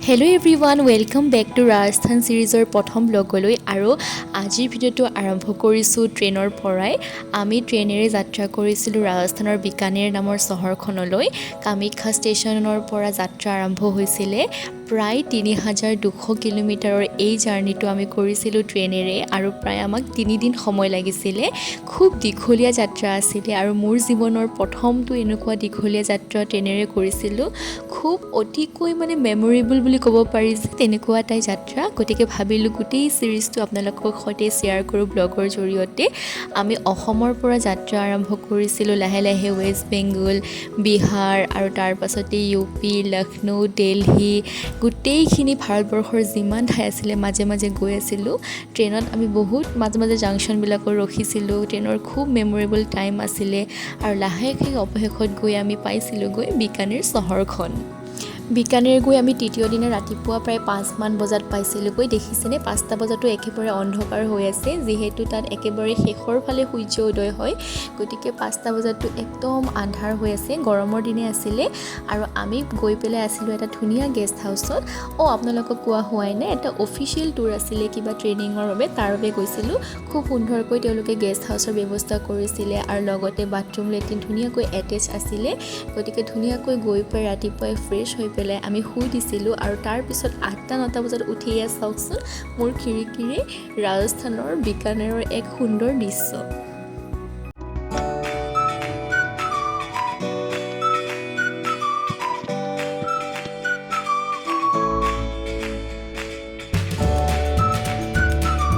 Hello' everyone welcome back to Rajasthan ছিৰিজৰ প্ৰথম ব্লগলৈ আৰু আজিৰ ভিডিঅ'টো আৰম্ভ কৰিছোঁ ট্ৰেইনৰ পৰাই। আমি ট্ৰেইনেৰে যাত্ৰা কৰিছিলোঁ ৰাজস্থানৰ বিকানেৰ নামৰ চহৰখনলৈ। কামাখ্যা ষ্টেচনৰ পৰা যাত্ৰা আৰম্ভ হৈছিলে। প্ৰায় ৩,২০০ কিলোমিটাৰৰ এই জাৰ্ণিটো আমি কৰিছিলোঁ ট্ৰেইনেৰে আৰু প্ৰায় আমাক ৩ দিন সময় লাগিছিলে। খুব দীঘলীয়া যাত্ৰা আছিলে আৰু মোৰ জীৱনৰ প্ৰথমটো এনেকুৱা দীঘলীয়া যাত্ৰা ট্ৰেইনেৰে কৰিছিলোঁ। খুব অতিকৈ মেমৰেবল বুলি ক'ব পাৰি যে তেনেকুৱা এটাই যাত্ৰা। গতিকে ভাবিলোঁ গোটেই ছিৰিজটো আপোনালোকৰ সৈতে শ্বেয়াৰ কৰোঁ ব্লগৰ জৰিয়তে। আমি অসমৰ পৰা যাত্ৰা আৰম্ভ কৰিছিলোঁ লাহে লাহে ৱেষ্ট বেংগল, বিহাৰ আৰু তাৰ পাছতে UP, লক্ষ্ণৌ, দিল্লী, গোটেইখিনি ভাৰতবৰ্ষৰ যিমান ঠাই আছিলে মাজে মাজে গৈ আছিলোঁ। ট্ৰেইনত আমি বহুত মাজে মাজে জাংচনবিলাকত ৰখিছিলোঁ। ট্ৰেইনৰ খুব মেমৰেবল টাইম আছিলে আৰু লাহেকৈ অৱশেষত গৈ আমি পাইছিলোঁগৈ বিকানেৰ চহৰখন। বিকানেৰ গৈ আমি তৃতীয় দিনা ৰাতিপুৱা প্ৰায় 5 মান বজাত পাইছিলোঁগৈ। দেখিছেনে 5টা বজাতো একেবাৰে অন্ধকাৰ হৈ আছে, যিহেতু তাত একেবাৰে শেষৰ ফালে সূৰ্য উদয় হয়। গতিকে 5টা বজাতো একদম আন্ধাৰ হৈ আছে, গৰমৰ দিনে আছিলে আৰু আমি গৈ পেলাই আছিলোঁ এটা ধুনীয়া গেষ্ট হাউচত। আপোনালোকক কোৱা হোৱাই নাই, এটা অফিচিয়েল টুৰ আছিলে কিবা ট্ৰেইনিঙৰ বাবে, তাৰ বাবে গৈছিলোঁ। খুব সুন্দৰকৈ তেওঁলোকে গেষ্ট হাউচৰ ব্যৱস্থা কৰিছিলে আৰু লগতে বাথৰুম লেট্ৰিন ধুনীয়াকৈ এটেচ আছিলে। গতিকে ধুনীয়াকৈ গৈ পেলাই ৰাতিপুৱাই ফ্ৰেছ হৈ পেলাই আমি শুই দিছিলোঁ আৰু তাৰপিছত 8টা-9টা বজাত উঠিয়ে চাওকচোন মোৰ খিৰিকীৰে ৰাজস্থানৰ বিকানেৰৰ এক সুন্দৰ দৃশ্য।